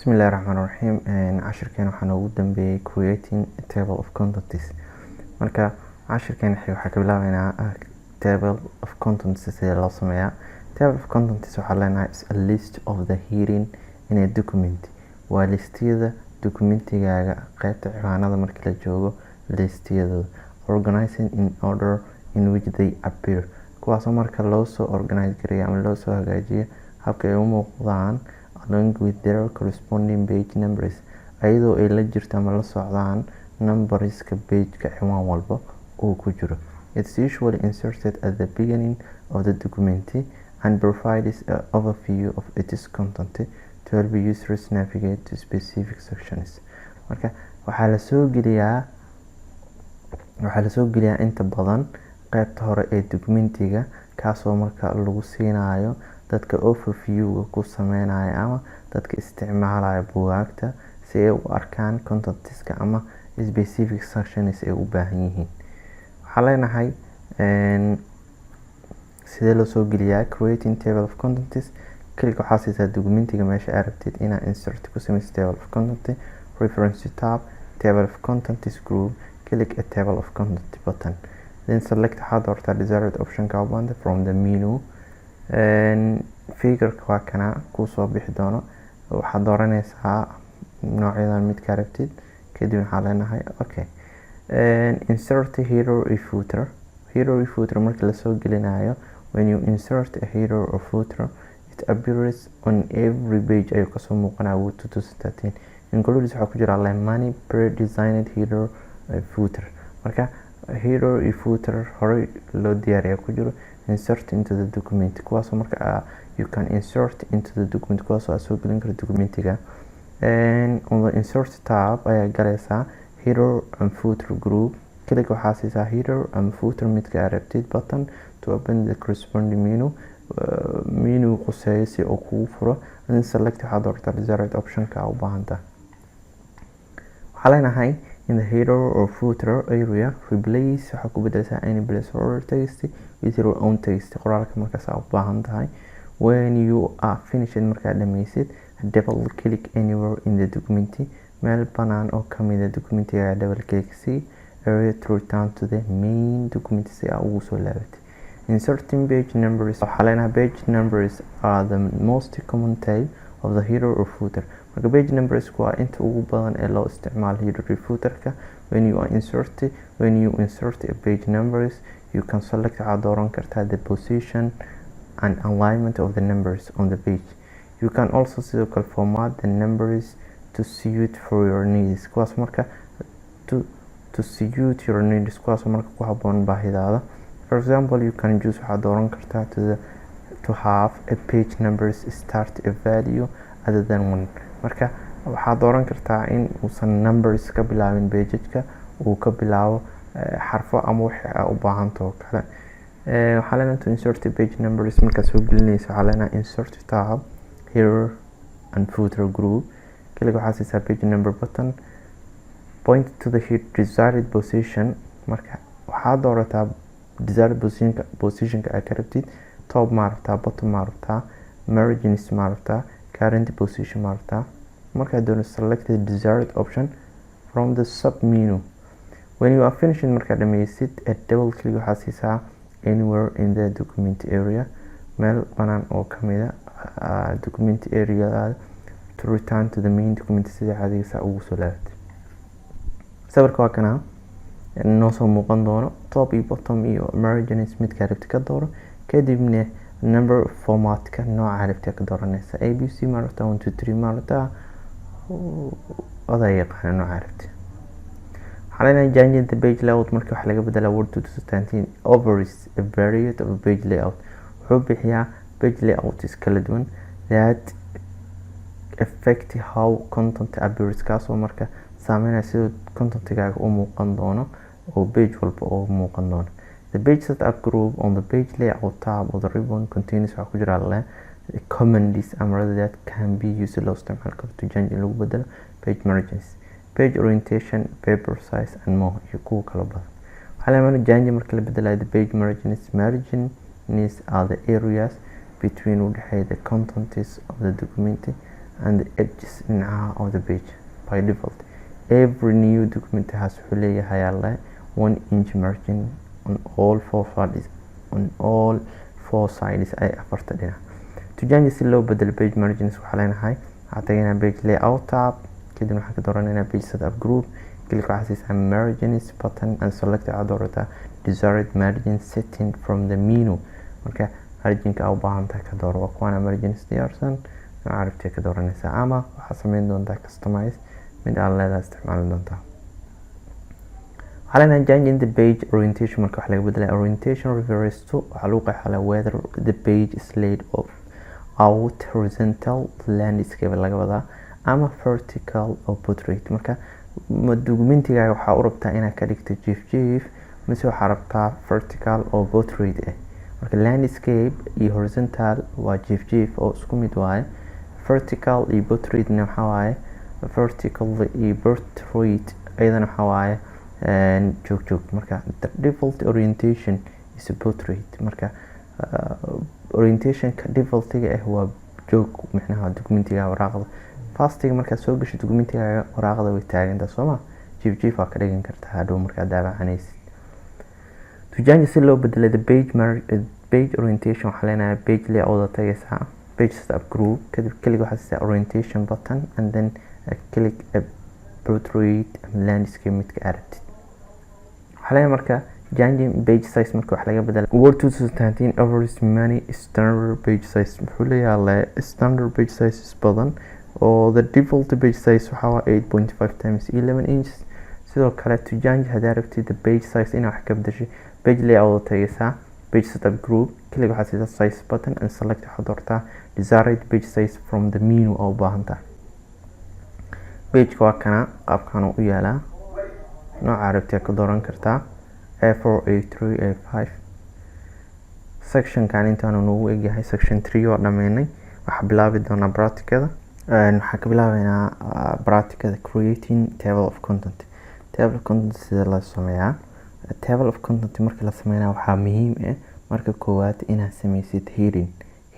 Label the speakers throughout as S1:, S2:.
S1: Bismillahirrahmanirrahim. Cashirkan waxaan ugu dambeeyay creating a table of contents. Marka cashirkan waxaa ka bilaabaynaa table of contents sida loo sameeyaa. Table of contents waxaa leenahay is a list of the heading in a document. Waa listiyada documentigaaga qaybta ciwaanada marka la joogo listiyadooda. Organizing in order in which they appear. Kuwaasoo marka loo soo organize gareeyo ama loo soo hagaajiyo habka ay u muuqdaan along with their corresponding page numbers ayadoo ay la jirto ama la socdaan numberska page-ka ciwaan walba uu ku jiro. It's usually inserted at the beginning of the document and provides an overview of its content to help users navigate to specific sections. Marka waxaa la soo geliyaa inta badan qaybta hore ee documentiga kaasoo marka lagu siinayo dadka overview ku sameynaya ama dadka isticmaalaya buugaagta si ay u arkaan contentska ama specific sections ay u baahan yihiin. Waxaa leenahay sidee loo soo geliyaa creating table of contents. Click waxaa siisaa documentiga meesha aad rabtid inaad insert ku sameyso table of contents. Reference tab, table of contents group, click a table of contents button. Then select waxaad doortaa desired option ka from the menu. Figure waa kana ku soo bixi doono. Waxaad dooranaysaa noocyadan mid ka rabtid kadib waxaa leenahay okay. Insert a header or footer. Header or footer marka la soo gelinayo, when you insert a header or footer it appears on every page ayuu kasoo muuqanaya Word 2013. Includes waxaa ku jira many pre-designed header footer. Marka header iyo footer hore loo diyaariyaa ku jiro. Insert into the document kuwaasoo marka you can insert into the document kuwaasoo aad soo gelin karto documentiga. On the insert tab ayaa galaysaa header and footer group. Click waxaa siisaa header and footer midka aad rabtid button to open the corresponding menu quseeyo si uu kugu furo. Then select waxaad doortaa desired option ka u baahantahay. Waxaa leenahay in the header or footer area replace waxaa ku bedelsaa any placeholder text with your own text qoraalka markaas aad u baahan tahay. When you are finished markaad dhammaysid double click anywhere in the document meel banaan oo kamid ah documentiga double click si area to return to the main document si aad ugu soo laabatid. Inserting page numbers waxaa leenahay page numbers are the most common type of the header or footer. Marka page numbers waa inta ugu badan ee loo isticmaalo header iyo footerka. When you insert a page numbers you can select waxaad dooran kartaa the position and alignment of the numbers on the page. You can also sidoo kale format the numbers to suit for your needs kuwaas marka to suit your needs kuwaas marka ku habboon baahidaada. For example, you can choose waxaad dooran kartaa to have a page numbers start a value other than one. Marka waxaad dooran kartaa in uusan numbers ka bilaabin page-ka uu ka bilaabo xarfo ama wixii aad u baahantahay oo kale. Waxaa leenahay to insert page numbers marka soo gelinayso waxaa leenahay insert tab header and footer group. Click waxaa siisaa page number button. Point to the desired position. Marka waxaad doorataa desired positionka aad ka rabtid. Top ma rabtaa, bottom ma rabtaa, margins ma rabtaa, current position ma rabtaa. Markaad doonayso select the desired option from the sub menu. When you are finished markaad dhammaysid double click waxaa siisaa anywhere in the document area meel banaan oo kamid ah document area to return to the main document sida caadiga ugu soo laabatid. Sawirka waa kana noo soo muuqan doono top iyo bottom iyo margins midka rabtid ka dooro kadibna number formatka nooca rabtid ka dooranaysa ABC ma rabtaa 1 2 3 ma rabtaa oday yaqaan nooca rabtid. Waxaa changing the page layout marka wax laga bedela Word 2013 overrides a variety of page layout. Wuxuu bixiyaa page layouts kala duwan that affect how content appears kaasoo marka saameynaya sida contentigaaga u muuqan doono oo page walba oo muuqan doono. The page setup group on the page layout tab of the ribbon contains waxaa ku jira commands amrada that can be used loo isticmaali karo to change lagu bedelo page margins, page orientation, paper size and more iyo kuwa kala badan. Waxaa leenahay change marka la bedelayo the page margins are the areas between u dhexeeya the contents of the document and the edges dhinacaha of the page. By default, every new document has wuxuu leeyahay 1 inch margin on all four sides ay afarta dhinac. To change si loo bedelo page margins waxaa leenahay waxaa tagaynaa page layout tab, kadib waxaan ka dooranaynaa page setup group, click waxaa siisaa margins button and select waxaa doorataa desired margin setting from the menu. marka marginka u baahan tahay ka dooro waa kuwana margins diyaarsan carabtay ka dooranaysaa ama waxaa sameyn doontaa customize mid aan leedahay isticmaali doontaa. waxaa leenahay changing the page orientation marka wax laga bedelay orientation refers to waxaa lagu qeexaa whether the page is laid out horizontal landscape laga wadaa ama vertical or portrait. marka documentiga waxaa u rabtaa inaad ka dhigto jiif mise waxaa rabtaa vertical oo portrait marka landscape iyo horizontal waa jiif oo isku mid waaye, vertical iyo portraitna waxaa waaye vertical iyo portrait ayadana waxaa waaye joog. marka the default orientation is a portrait. marka orientationka defaultiga waa joog macnaha documentiga waraaqda fastiga markaad soo gasho documentiga waraaqda way taagantaa sooma jiif waa ka dhigan kartaa hadhow markaad daabacanaysid. to change si loo bedelo the page orientation waxaa leenahay page layout tagaysaa page setup group, kadib click waxaa siisaa orientation button and then click portrait and landscape midka aragtid. waxaa leenahay marka changing page size marka wax laga bedelo Word 2013 offers many standard page size. wuxuu leeyahay standard page sizes badan oo the default page size waxaa waa 8.5 times 11 inches. sidoo kale to change hadaa rabtid the page size inaa wax ka bedesho page layout tagaysaa page setup group, click waxaa siisaa size button and select waxaa doortaa desired page size from the menu oo u baahan tahay. pageka waa kana qaabkan u yaalaa nooca rabtid ka dooran kartaa A4 A3 A5. section kan intaanu noogu egyahay section 3 oo dhameynay waxaa bilaabi doonaa practicada. waxaan ka bilaabeynaa practicada creating table of content. table of content sida la sameeyaa table of content marka la sameeyaa waxaa muhiim marka koowaad inaad sameysid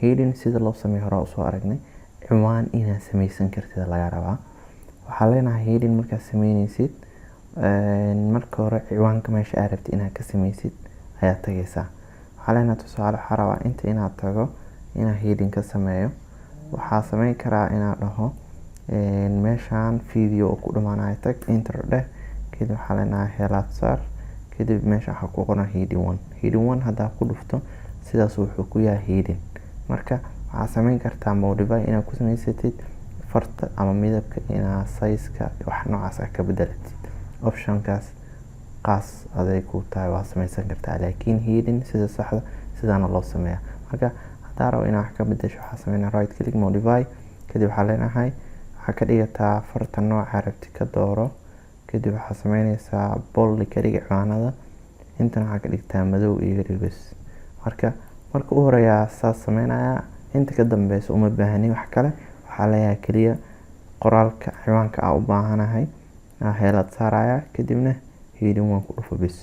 S1: heading sida loo sameeyo hore usoo aragnay. ciwaan inaad sameysan kartid laga rabaa. waxaa leenahay heading markaad sameynaysid marka hore ciwaanka meesha aad rabtid inaad ka sameysid ayaa tagaysaa. waxaa leenahay tusaale waxaa rabaa inta inaad tago inaad heading ka sameeyo. waxaa sameyn karaa inaad dhaho meeshaan video ku dhamaanayo tag enter dheh, kadib waxaa leenahay helaad saar, kadib meesha waxaa ku qoran heading 1 haddaa ku dhufto sidaas wuxuu ku yahay heading. marka waxaa sameyn kartaa modify inaad ku sameysatid farta ama midabka inaad size-ka wax noocaas ka bedelatid. optionkaas qaas aday ku tahay waa sameysan kartaa laakiin heading sida saxda sidaana loo sameeyaa. marka haddaa rabo inaad wax ka bedesho waxaa sameynaa right click modify, kadib waxaa leenahay waxaa ka dhigataa farta nooca rabtid ka dooro, kadib waxaa sameynaysaa bold ka dhig ciwaanada intan waxaa ka dhigtaa madow iyo ribis. marka u horeeyaa saas sameynaya inta ka dambeysa uma baahani wax kale. waxaa leeyahay kaliya qoraalka ciwaanka aan u baahanahay heelaad saaraya kadibna heading 1 ku dhufo bis.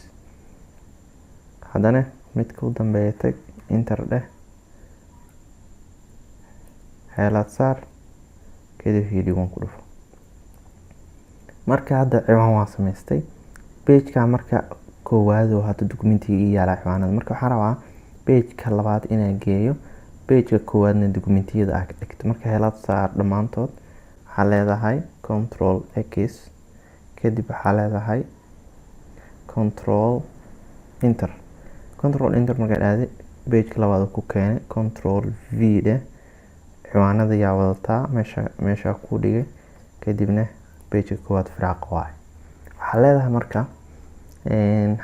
S1: haddana midka u dambeeya tag enter dheh heelaad saar kadib heading 1 ku dhufo. marka hadda ciwaan waa sameystay pageka marka koowaad oo hadda documentiga ii yaala ciwaanada. marka waxaan rabaa pageka labaad inaan geeyo pageka koowaadna documentiyada aad ka dhigto. marka heelaad saar dhammaantood waxaa leedahay control x, kadib waxaa leedahay control enter markaa dhahday pageka labaad ku keenay control v dheh ciwaanada yaa wadataa meesha ku dhigay kadibna pageka koowaad firaaq waay. waxaa leedahay marka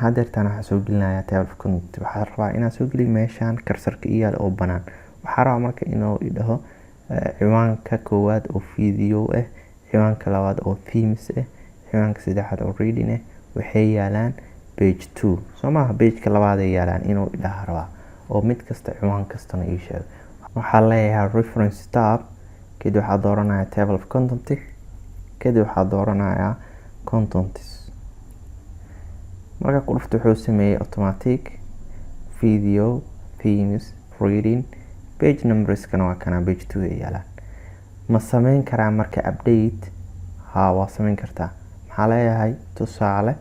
S1: hadeertaan waxaa soo gelinayaa table of content. waxaa rabaa inaan soo geliyo meeshaan karsarka iyaal oo banaan. waxaa rabaa marka inuu idhaho ciwaanka koowaad oo video ciwaanka labaad oo themes ciwaanka saddexaad oo reading waxay yaalaan page 2 soo maaha pageka labaad ay yaalaan inuu idhaha rabaa oo mid kasta ciwaan kastana ii sheego. waxaa leeyahay reference tab, kadib waxaa dooranaya table of content, kadib waxaa dooranaya contents. marka ku dhufto wuxuu sameeyay automatic video themes reading page numbers kana waa kana page 2 ay yaalaan. ma sameyn karaa marka update? haa, waa sameyn kartaa. maxaa leeyahay tusaale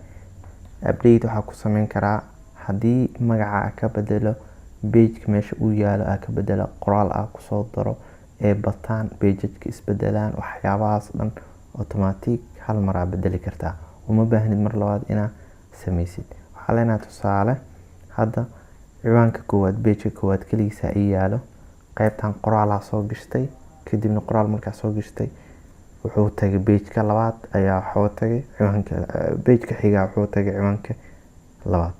S1: update waxaa ku sameyn karaa haddii magaca ka bedelo, pageka meesha uu yaalo ka bedelo, qoraal kusoo daro, bataan pageka isbedelaan, waxyaabahaas dhan automatic hal mar bedeli kartaa. uma baahnid mar labaad inaad sameysid. waxaa leenahay tusaale hadda ciwaanka koowaad, pageka koowaad kaligiisa ii yaalo, qaybtan qoraalaa soo gashtay, kadibna qoraal markaa soo gashtay wuxuu tagay pageka labaad ayaa wuxuu tagay ciwaanka, pageka xiga wuxuu tagay ciwaanka labaad.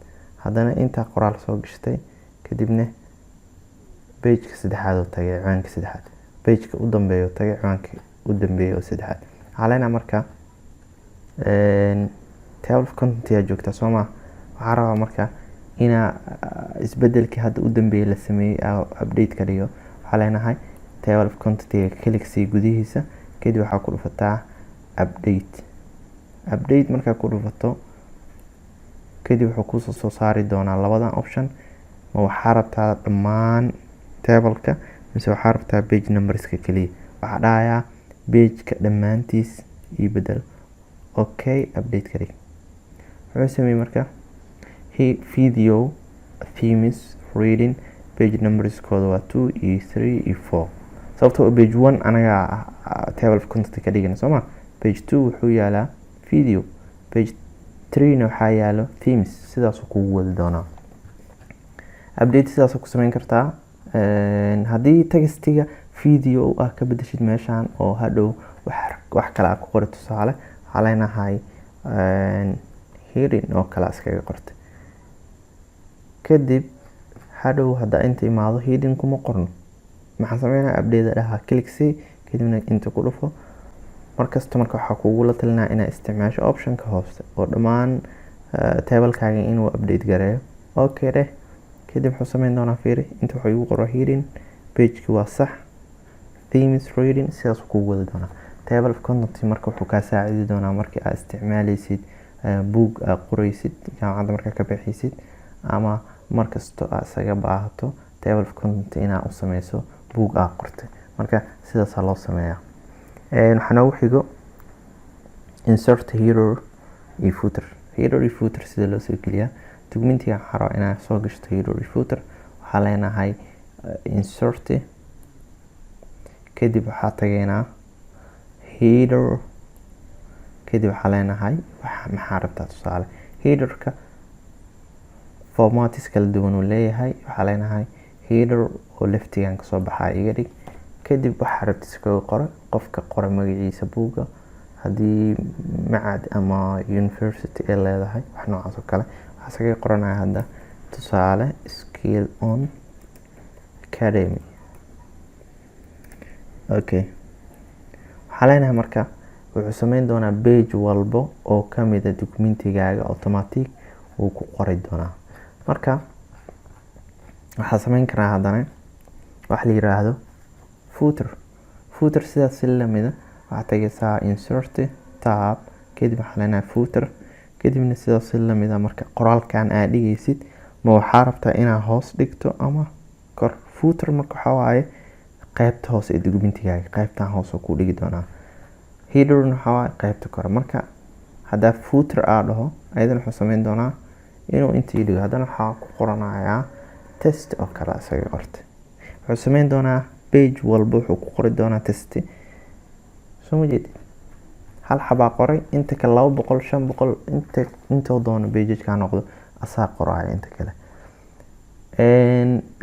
S1: haddana intaa qoraal soo gashtay kadibna pageka saddexaad uu tagay ciwaanka saddexaad, pageka u dambeeyo tagay ciwaanka u dambeeyo oo saddexaad. waxaa leenahay marka table of content ayaa joogta soo ma. waxaa rabaa marka inaa isbedelkii hadda u dambeeyay la sameeyay update ka dhigo. waxaa leenahay table of content click si gudihiisa, kadib waxaa ku dhufataa update. update markaa ku dhufato kadib wuxuu kusoo soo saari doonaa labadan option. ma waxaa rabtaa dhammaan tableka mise waxaa rabtaa page numberska kaliya? waxaa dhahayaa pageka dhammaantiis ii bedel. okay, update ka dhig. wuxuu sameeyey marka video themes reading page numberskooda waa 2 iyo 3 iyo 4. sababtoo page 1 anaga table of content ka dhigana soo ma. page 2 wuxuu yaalaa video, page 3 na waxaa yaalo themes. sidaas kugu wadi doonaa update. sidaas ku sameyn kartaa. haddii textiga video ka bedeshid meeshan oo hadhow wax kale ku qori, tusaale waxaa leenahay heading oo kale iskaga qortay, kadib hadhow hadda inta imaado heading kuma qorno, maxaa sameynaa update dhaha click si, kadibna inta ku dhufo. markasta marka waxaa kugula talinaa inaad isticmaasho optionka hoose oo dhammaan tablekaaga inuu update gareeyo. okay dheh, kadib wuxuu sameyn doonaa fiiri inta wuxuu igu qoro heading, pageki waa sax, themes reading, sidaas kugu wadi doonaa. table of content marka wuxuu kaa saacidi doonaa markii aad isticmaaleysid book aad qoreysid jaamacadda markaa ka bixiysid, ama markasto aad isaga baahato table of content inaad u sameyso book aad qortay. marka sidaasaa loo sameeyaa. waxaa noogu xigo insert header iyo footer. header iyo footer sida loo soo geliyaa documentiga. waxaa rabaa inaad soo gashto header iyo footer. waxaa leenahay insert, kadib waxaa tageynaa header, kadib waxaa leenahay maxaa rabtaa. tusaale headerka formats kala duwan uu leeyahay. waxaa leenahay header oo leftigan kasoo baxaa iga dhig, kadib waxaa rabta iskaga qoro qofka qora magaciisa buugga, haddii macad ama university ay leedahay wax noocaas oo kale. waxaa iskaga qoranaya hadda tusaale skill on academy. okay, waxaa leenahay marka wuxuu sameyn doonaa page walbo oo kamida documentigaaga automatic uu ku qori doonaa. marka waxaa sameyn karaa haddana wax la yiraahdo footer. footer sidaas lamida waxaa tagaysaa insert tab, kadib waxaa leenahay footer, kadibna sidaas lamida marka qoraalkan aad dhigaysid ma waxaa rabtaa inaad hoos dhigto ama kor. footer marka waxaa waaye qaybta hoose ee documentigaaga, qaybtan hoose ku dhigi doonaa. header waxaa waaye qaybta kore. marka haddaa footer aa dhaho ayadan wuxuu sameyn doonaa inuu intii dhigo. haddana waxaa ku qoranayaa test oo kale isaga qortay. wuxuu sameyn doonaa page walba wuxuu ku qori doonaa test. soo ma jeedid hal xabaa qoray, inta kale 200 500 intoo doono pageka noqdo asaa qoraya inta kale.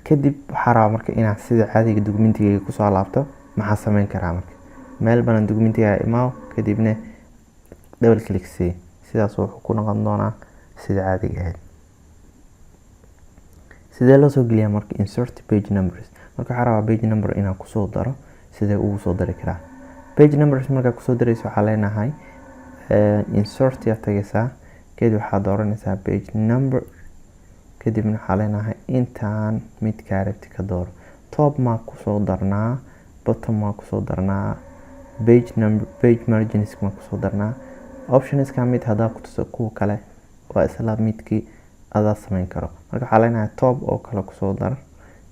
S1: kadib waxaa rabaa marka inaad sida caadiga documentigayga kusoo laabto. maxaa sameyn karaa marka meel banan documentigaaga imaaw, kadibna double click si. sidaas wuxuu ku noqon doonaa sida caadiga ahayd. sidee loo soo geliyaa marka insert page numbers? marka waxaa rabaa page number inaan kusoo daro. sidee ugu soo dari karaa page numbers? markaa kusoo darayso waxaa leenahay insert yaa tagaysaa, kadib waxaa dooranaysaa page number, kadibna waxaa leenahay intaan midkaa rabti ka dooro. top maa kusoo darnaa, bottom maa kusoo darnaa, page number, page margins maa kusoo darnaa. optionska mid hadaa ku tuso, kuwa kale waa isla midkii adaa sameyn karo. marka waxaa leenahay top oo kale kusoo dar,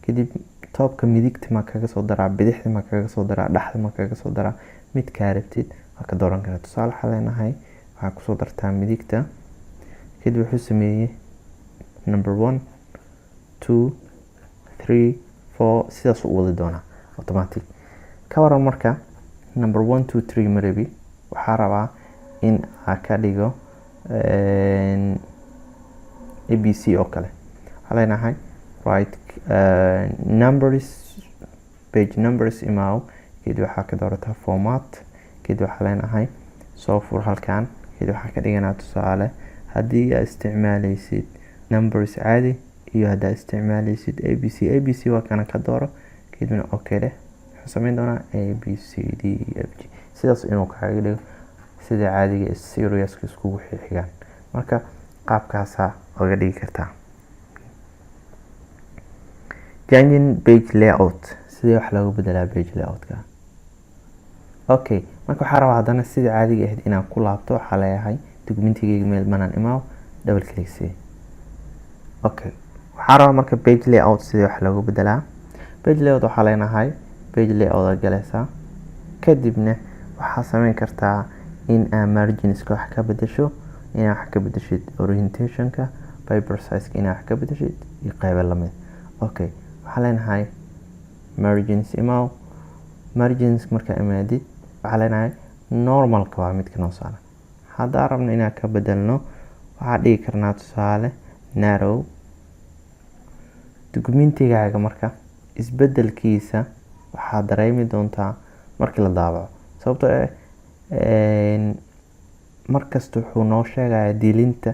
S1: kadib toobka midigta ma kaga soo daraa, bidixda ma kaga soo daraa, dhexda ma kaga soo daraa, midkaa rabtid waa ka dooran karaa. tusaale waxaa leenahay waxaa kusoo dartaa midigta, kadib wuxuu sameeyey number 1 2 3 4 sidaas u wadi doonaa automatic. ka waran marka number 1 2 3 marabi waxaa rabaa in aan ka dhigo ABC oo kale. waxaa leenahay right numbers, page numbers imaaw, kadib waxaa ka doorataa format, kadib waxaa leenahay soo fur halkan, kadib waxaa ka dhiganaa tusaale haddii aad isticmaaleysid numbers caadi iyo haddaa isticmaaleysid ABC waa kana ka dooro, kadibna okay leh wuxuu sameyn doonaa ABCDFG sidaas inuu kaaga dhigo sida caadiga serieska iskugu xigaan. marka qaabkaasaa oga dhigi kartaa. changing page layout, sidee wax loogu bedelaa page layout-ka. okay, marka waxaa rabaa haddana sida caadiga ahayd inaan ku laabto. waxaa leeyahay documentigayga meel banaan imaaw, double click see. okay, waxaa rabaa marka page layout sidee wax loogu bedelaa. page layout waxaa leenahay page layout aad galaysaa, kadibna waxaa sameyn kartaa in aad marginska wax ka bedesho, inaad wax ka bedeshid orientationka, paper size-ka inaad wax ka bedeshid iyo qaybo lamid. okay, waxaa leenahay margins imaaw, margins markaa imaadid waxaa leenahay normalka waa midka noo saaran. haddaan rabno inaan ka bedelno waxaa dhigi karnaa tusaale narrow. documentigaaga marka isbedelkiisa waxaa dareemi doontaa markii la daabaco, sababtoo markasta wuxuu noo sheegayaa dilinta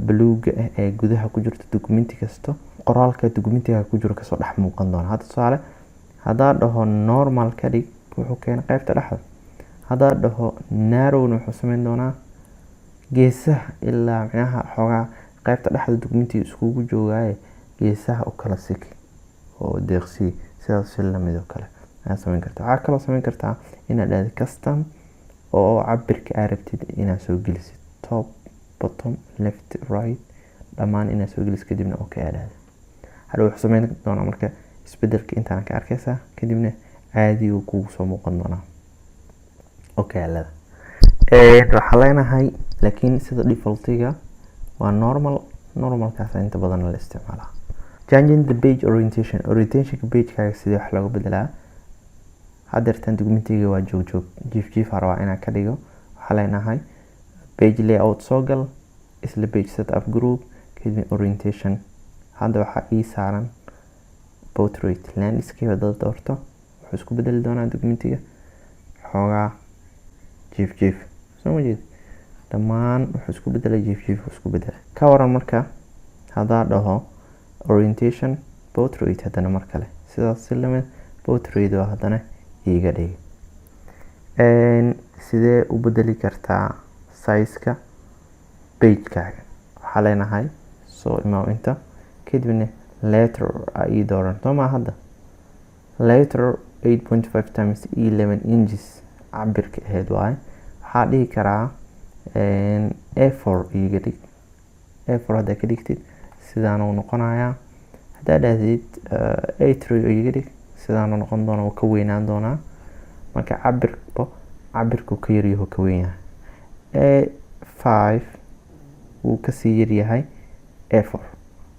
S1: buluuga ah ee gudaha ku jirta documenti kasto, qoraalka documentiga ku jiro kasoo dhex muuqan doona. hadda tusaale haddaa dhaho normal ka dhig wuxuu keena qaybta dhexda, haddaa dhaho narrowna wuxuu sameyn doonaa geesaha ilaa micnaha xoogaa qaybta dhexda documentiga iskugu joogaaye geesaha u kala siki oo deeqsi sidaas si lamid oo kale aad sameyn kartaa. waxaa kaloo sameyn kartaa inaad dhahdo custom oo cabirka aad rabtid inaad soo gelisid, top bottom left right dhammaan inaad soo gelisid, kadibna okay aad dhahdo. hadda wuxuu sameyn doonaa marka isbedelka intaan ka arkaysaa, kadibna caadi uu kugu soo muuqan doonaa. okay aad leedahay. waxaa leenahay laakiin sida defaultiga waa normalkaas inta badan la isticmaalaa. changing the page orientation, orientationka pagekaaga sidee wax loogu bedelaa. haddeertan documentiga waa joog jiif rabaa inaan ka dhigo. waxaa leenahay page layout soo gal, isla page setup group, kadibna orientation. hadda waxaa ii saaran portrait landscape haddaad doorto wuxuu isku bedeli doonaa documentiga xoogaa jiif soo ma jeed, dhammaan wuxuu isku bedelay jiif isku bedelay. ka waran marka haddaa dhaho orientation portrait haddana mar kale sidaas si lamid portrait oo haddana iiga dhigi. sidee u bedeli kartaa size-ka pagekaaga. waxaa leenahay soo imaaw inta, kadibna letter ii dooran sooma. hadda letter 8.5 times 11 inches cabirka aheyd waaye. waxaa dhihi karaa A4 iiga dhig. A4 haddaa ka dhigtid sidaanuu noqonayaa. haddaa dhahdid A3 iiga dhig sidaanuu noqon doona, wuu ka weynaan doonaa. marka cabirku ka yaryaho ka weyn yahay. A5 wuu kasii yaryahay A4.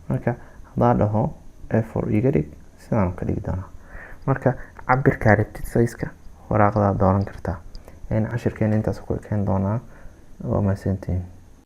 S1: marka haddaa dhaho A4 iiga dhig sidaanuu ka dhigi doonaa. marka cabirkaa rabtid size-ka waraaqdaa dooran kartaa. cashirkeena intaas ku ekeen doonaa. waa mahadsantihiin.